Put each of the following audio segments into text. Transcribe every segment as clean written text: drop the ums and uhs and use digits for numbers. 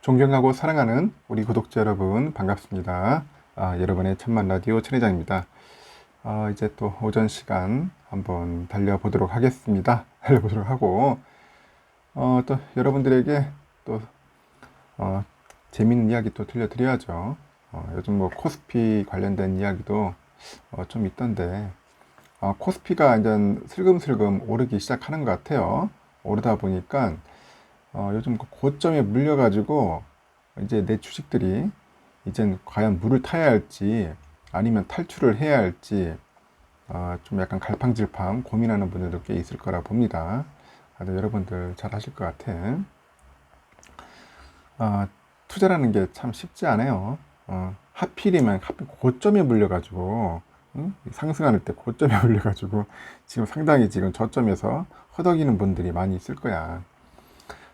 존경하고 사랑하는 우리 구독자 여러분 반갑습니다. 여러분의 천만 라디오 천 회장입니다. 이제 또 오전 시간 한번 달려보도록 하겠습니다. 달려보도록 하고 또 여러분들에게 또 재미있는 이야기 또 들려드려야죠. 요즘 뭐 코스피 관련된 이야기도 좀 있던데 코스피가 이제 슬금슬금 오르기 시작하는 것 같아요. 오르다 보니까 요즘 고점에 물려가지고 이제 내 주식들이 이젠 과연 물을 타야 할지 아니면 탈출을 해야 할지 좀 약간 갈팡질팡 고민하는 분들도 꽤 있을 거라 봅니다. 여러분들 잘 하실 것 같아. 투자라는 게 참 쉽지 않아요. 하필이면 고점에 물려가지고 상승할 때 고점에 물려가지고 지금 상당히 지금 저점에서 허덕이는 분들이 많이 있을 거야.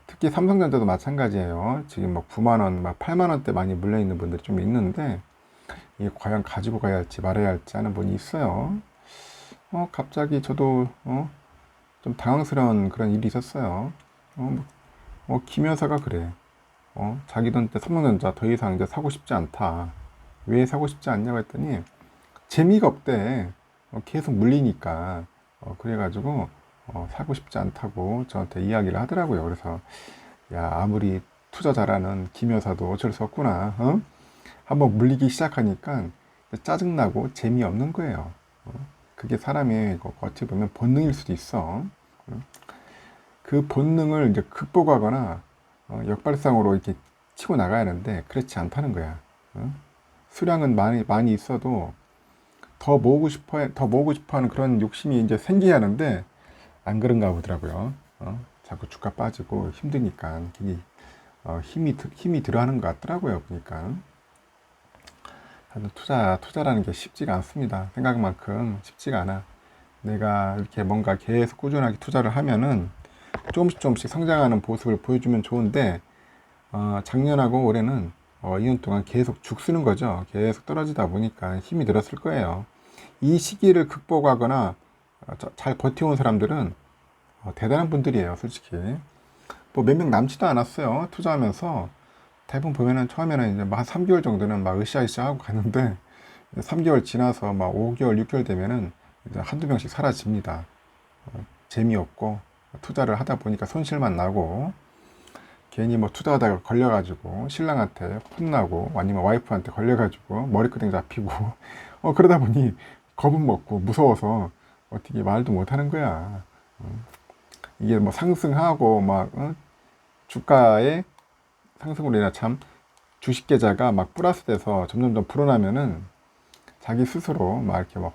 특히 삼성전자도 마찬가지예요. 지금 뭐 9만원, 막 8만원대 많이 물려있는 분들이 좀 있는데, 이게 과연 가지고 가야 할지 말아야 할지 하는 분이 있어요. 갑자기 저도, 좀 당황스러운 그런 일이 있었어요. 김 여사가 그래. 자기 돈 때 삼성전자 더 이상 이제 사고 싶지 않다. 왜 사고 싶지 않냐고 했더니, 재미가 없대. 계속 물리니까. 그래가지고, 사고 싶지 않다고 저한테 이야기를 하더라고요. 그래서 야, 아무리 투자 잘하는 김 여사도 어쩔 수 없구나. 한번 물리기 시작하니까 짜증나고 재미없는 거예요. 그게 사람의 어찌 보면 본능일 수도 있어. 그 본능을 이제 극복하거나 역발상으로 이렇게 치고 나가야 하는데 그렇지 않다는 거야. 수량은 많이 있어도 더 모으고 싶어 하는 그런 욕심이 이제 생겨야 하는데 안 그런가 보더라고요. 자꾸 주가 빠지고 힘드니까 힘이 들어가는 것 같더라고요. 보니까 투자라는 게 쉽지가 않습니다. 생각만큼 쉽지가 않아. 내가 이렇게 뭔가 계속 꾸준하게 투자를 하면은 조금씩 성장하는 모습을 보여주면 좋은데 작년하고 올해는 2년 동안 계속 죽쓰는 거죠. 계속 떨어지다 보니까 힘이 들었을 거예요. 이 시기를 극복하거나 잘 버텨온 사람들은 대단한 분들이에요. 솔직히 뭐 몇 명 남지도 않았어요. 투자하면서 대부분 보면은 처음에는 이제 한 3개월 정도는 막 으쌰으쌰 하고 가는데 3개월 지나서 막 5개월 6개월 되면은 이제 한두 명씩 사라집니다. 재미없고 투자를 하다 보니까 손실만 나고 괜히 뭐 투자하다가 걸려가지고 신랑한테 혼나고 아니면 와이프한테 걸려가지고 머리끄댕 잡히고 그러다 보니 겁은 먹고 무서워서 어떻게 말도 못하는 거야. 이게 뭐 상승하고 막 주가의 상승으로 인해 참 주식 계좌가 막 플러스 돼서 점점점 불어나면은 자기 스스로 막 이렇게 막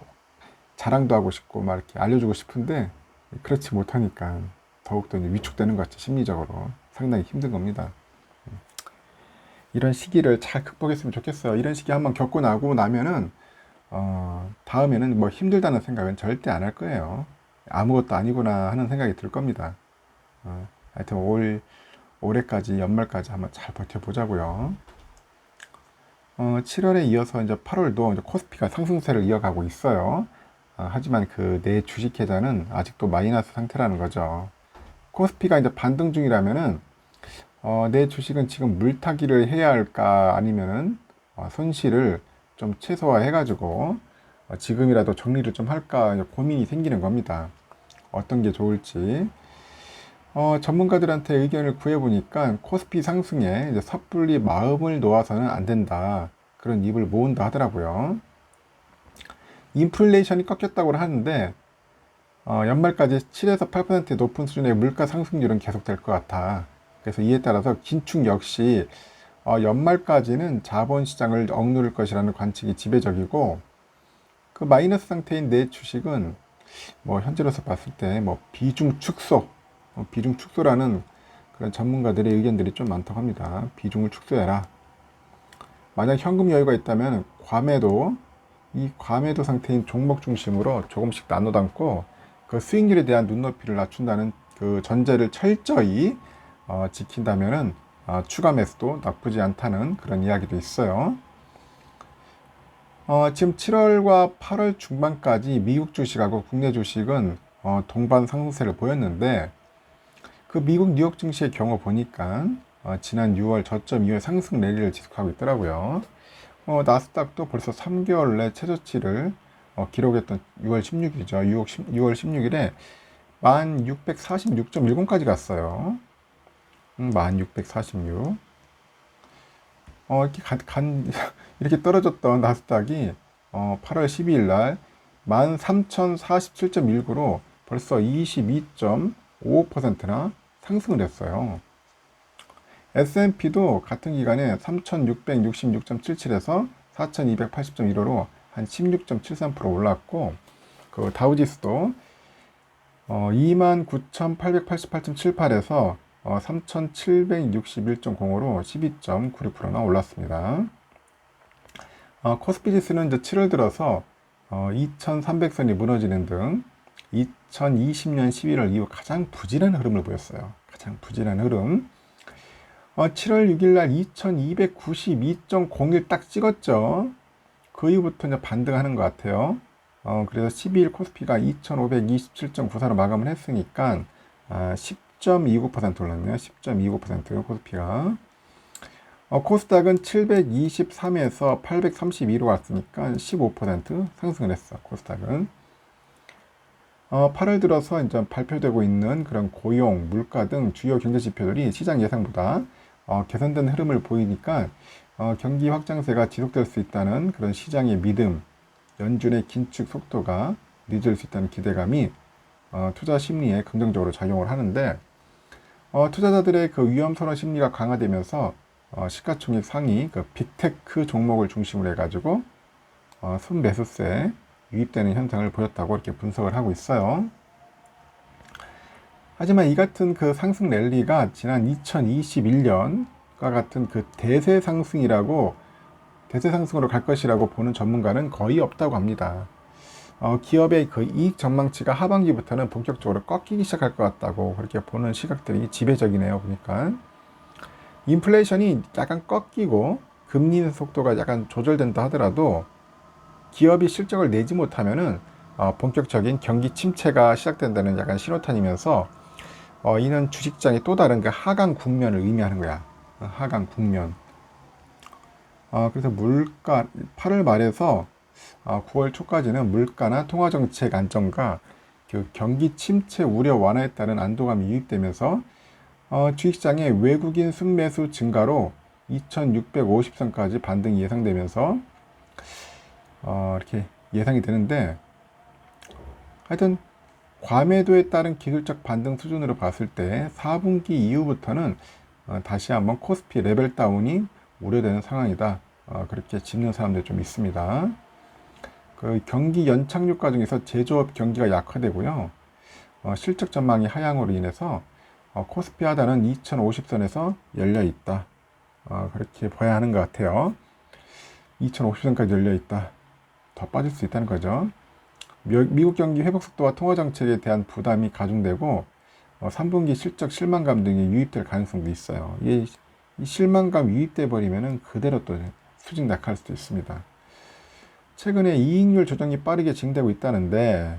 자랑도 하고 싶고 막 이렇게 알려주고 싶은데 그렇지 못하니까 더욱더 위축되는 것 같죠. 심리적으로 상당히 힘든 겁니다. 이런 시기를 잘 극복했으면 좋겠어요. 이런 시기 한번 겪고 나고 나면은 다음에는 뭐 힘들다는 생각은 절대 안 할 거예요. 아무것도 아니구나 하는 생각이 들 겁니다. 하여튼 올해까지 연말까지 한번 잘 버텨보자고요. 7월에 이어서 이제 8월도 이제 코스피가 상승세를 이어가고 있어요. 하지만 그 내 주식 계좌는 아직도 마이너스 상태라는 거죠. 코스피가 이제 반등 중이라면은 내 주식은 지금 물타기를 해야 할까 아니면은 손실을 좀 최소화해 가지고 지금이라도 정리를 좀 할까 고민이 생기는 겁니다. 어떤 게 좋을지 전문가들한테 의견을 구해보니까 코스피 상승에 이제 섣불리 마음을 놓아서는 안 된다. 그런 입을 모은다 하더라고요. 인플레이션이 꺾였다고 하는데 연말까지 7에서 8%의 높은 수준의 물가 상승률은 계속될 것 같아. 그래서 이에 따라서 긴축 역시 연말까지는 자본시장을 억누를 것이라는 관측이 지배적이고 그 마이너스 상태인 내 주식은 뭐 현재로서 봤을 때 뭐 비중 축소라는 그런 전문가들의 의견들이 좀 많다고 합니다. 비중을 축소해라. 만약 현금 여유가 있다면 이 과매도 상태인 종목 중심으로 조금씩 나눠 담고 그 수익률에 대한 눈높이를 낮춘다는 그 전제를 철저히 지킨다면은 추가 매수도 나쁘지 않다는 그런 이야기도 있어요. 지금 7월과 8월 중반까지 미국 주식하고 국내 주식은 동반 상승세를 보였는데 그 미국 뉴욕 증시의 경우 보니까 지난 6월 저점 이후에 상승 랠리를 지속하고 있더라고요. 나스닥도 벌써 3개월 내 최저치를 기록했던 6월 16일이죠. 6월 16일에 1646.10까지 갔어요. 1646. 이렇게 이렇게 떨어졌던 나스닥이 8월 12일 날 13,047.19로 벌써 22.55%나 상승을 했어요. S&P도 같은 기간에 3,666.77에서 4,280.15로 한 16.73% 올랐고, 그 다우지수도 29,888.78에서 3,761.05로 12.96%나 올랐습니다. 코스피 지수는 이제 7월 들어서 2,300선이 무너지는 등 2020년 11월 이후 가장 부진한 흐름을 보였어요. 가장 부진한 흐름. 7월 6일 날 2292.01 딱 찍었죠. 그 이후부터 이제 반등하는 것 같아요. 그래서 12일 코스피가 2527.94로 마감을 했으니까 10.29% 올랐네요. 10.29% 코스피가. 코스닥은 723에서 832로 왔으니까 15% 상승을 했어. 코스닥은. 8월 들어서 이제 발표되고 있는 그런 고용, 물가 등 주요 경제 지표들이 시장 예상보다 개선된 흐름을 보이니까 경기 확장세가 지속될 수 있다는 그런 시장의 믿음, 연준의 긴축 속도가 늦을 수 있다는 기대감이 투자 심리에 긍정적으로 작용을 하는데, 투자자들의 그 위험 선호 심리가 강화되면서 시가총액 상위 그 빅테크 종목을 중심으로 해가지고 순매수세 유입되는 현상을 보였다고 이렇게 분석을 하고 있어요. 하지만 이 같은 그 상승 랠리가 지난 2021년과 같은 그 대세 상승으로 갈 것이라고 보는 전문가는 거의 없다고 합니다. 기업의 그 이익 전망치가 하반기부터는 본격적으로 꺾이기 시작할 것 같다고 그렇게 보는 시각들이 지배적이네요. 보니까 인플레이션이 약간 꺾이고 금리 인상 속도가 약간 조절된다 하더라도 기업이 실적을 내지 못하면은 본격적인 경기 침체가 시작된다는 약간 신호탄이면서 이는 주식장의 또 다른 그 하강 국면을 의미하는 거야. 하강 국면. 그래서 물가 8월 말에서 9월 초까지는 물가나 통화정책 안정과 그 경기 침체 우려 완화에 따른 안도감이 유입되면서 주식시장의 외국인 순매수 증가로 2650선까지 반등이 예상되면서 이렇게 예상이 되는데, 하여튼 과매도에 따른 기술적 반등 수준으로 봤을 때 4분기 이후부터는 다시 한번 코스피 레벨 다운이 우려되는 상황이다. 그렇게 짚는 사람들이 좀 있습니다. 그 경기 연착륙 과정에서 제조업 경기가 약화되고요. 실적 전망이 하향으로 인해서 코스피 하단은 2050선에서 열려 있다. 그렇게 봐야 하는 것 같아요. 2050선까지 열려 있다. 더 빠질 수 있다는 거죠. 미국 경기 회복 속도와 통화 정책에 대한 부담이 가중되고 3분기 실적 실망감 등이 유입될 가능성도 있어요. 이 실망감 유입돼 버리면은 그대로 또 수직 낙할 수도 있습니다. 최근에 이익률 조정이 빠르게 진행되고 있다는데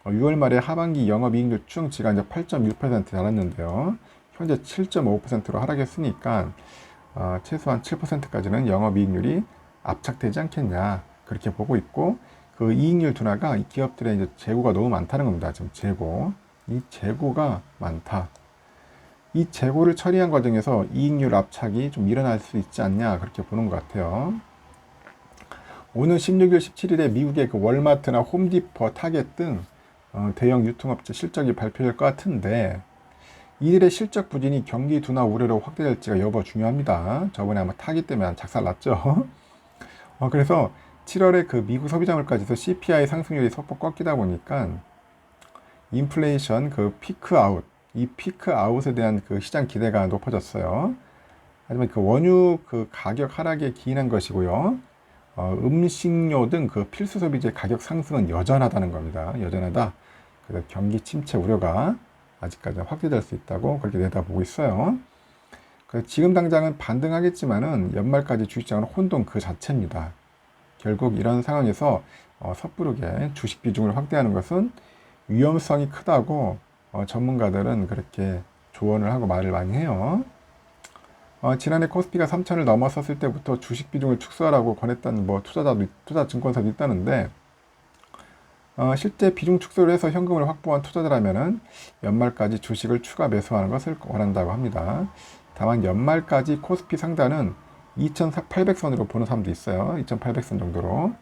6월 말에 하반기 영업이익률 추정치가 이제 8.1% 달았는데요. 현재 7.5%로 하락했으니까 최소한 7%까지는 영업이익률이 압착되지 않겠냐 그렇게 보고 있고, 그 이익률 둔화가 이 기업들의 이제 재고가 너무 많다는 겁니다. 지금 이 재고가 많다. 이 재고를 처리한 과정에서 이익률 압착이 좀 일어날 수 있지 않냐 그렇게 보는 것 같아요. 오늘 16일, 17일에 미국의 그 월마트나 홈디포, 타겟 등 대형 유통업체 실적이 발표될 것 같은데, 이들의 실적 부진이 경기 둔화 우려로 확대될지가 여부 중요합니다. 저번에 아마 타깃 때문에 작살났죠. 그래서 7월에 그 미국 소비자 물가지수 CPI 상승률이 소폭 꺾이다 보니까 인플레이션 그 피크아웃, 이 피크아웃에 대한 그 시장 기대가 높아졌어요. 하지만 그 원유 그 가격 하락에 기인한 것이고요. 음식료 등 그 필수 소비재 가격 상승은 여전하다는 겁니다. 여전하다. 그래서 경기 침체 우려가 아직까지 확대될 수 있다고 그렇게 내다보고 있어요. 그래서 지금 당장은 반등하겠지만은 연말까지 주식장은 혼돈 그 자체입니다. 결국 이런 상황에서 섣부르게 주식 비중을 확대하는 것은 위험성이 크다고 전문가들은 그렇게 조언을 하고 말을 많이 해요. 지난해 코스피가 3천을 넘었었을 때부터 주식 비중을 축소하라고 권했다는 뭐 투자 증권사도 있다는데, 실제 비중 축소를 해서 현금을 확보한 투자자라면은 연말까지 주식을 추가 매수하는 것을 원한다고 합니다. 다만 연말까지 코스피 상단은 2,800선으로 보는 사람도 있어요. 2,800선 정도로.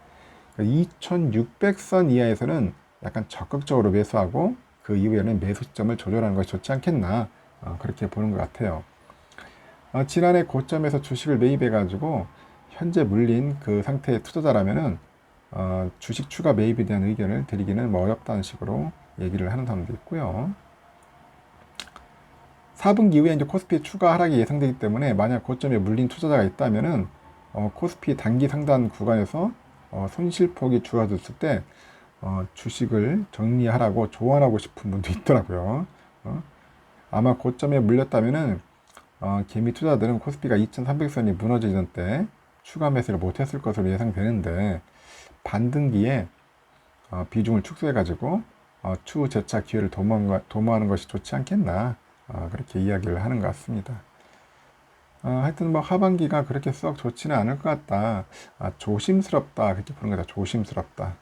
2,600선 이하에서는 약간 적극적으로 매수하고 그 이후에는 매수 시점을 조절하는 것이 좋지 않겠나, 그렇게 보는 것 같아요. 지난해 고점에서 주식을 매입해가지고 현재 물린 그 상태의 투자자라면은 주식 추가 매입에 대한 의견을 드리기는 뭐 어렵다는 식으로 얘기를 하는 사람도 있고요. 4분기 이후에 이제 코스피 추가 하락이 예상되기 때문에 만약 고점에 물린 투자자가 있다면은 코스피 단기 상단 구간에서 손실폭이 줄어들었을 때 주식을 정리하라고 조언하고 싶은 분도 있더라고요. 아마 고점에 물렸다면은 개미 투자들은 코스피가 2,300선이 무너지던 때 추가 매수를 못했을 것으로 예상되는데, 반등기에 비중을 축소해가지고 추후 재차 기회를 도모하는 것이 좋지 않겠나, 그렇게 이야기를 하는 것 같습니다. 하여튼 뭐 하반기가 그렇게 썩 좋지는 않을 것 같다. 조심스럽다, 그렇게 보는 거다. 조심스럽다.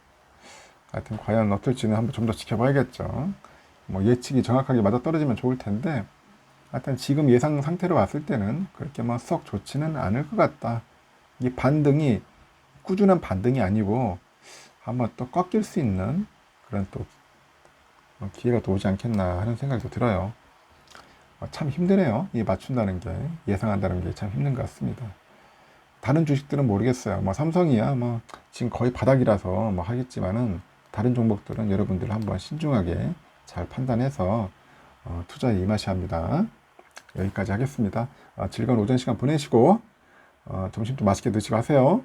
하여튼 과연 어떨지는 한번 좀 더 지켜봐야겠죠. 뭐 예측이 정확하게 맞아떨어지면 좋을 텐데, 하여튼 지금 예상 상태로 봤을 때는 그렇게 뭐 썩 좋지는 않을 것 같다. 이 반등이 꾸준한 반등이 아니고 한번 또 꺾일 수 있는 그런 또 기회가 또 오지 않겠나 하는 생각이 들어요. 참 힘드네요. 이 맞춘다는 게, 예상한다는 게 참 힘든 것 같습니다. 다른 주식들은 모르겠어요. 뭐 삼성이야 뭐 지금 거의 바닥이라서 뭐 하겠지만은, 다른 종목들은 여러분들 한번 신중하게 잘 판단해서 투자에 임하셔야 합니다. 여기까지 하겠습니다. 즐거운 오전 시간 보내시고 점심도 맛있게 드시고 하세요.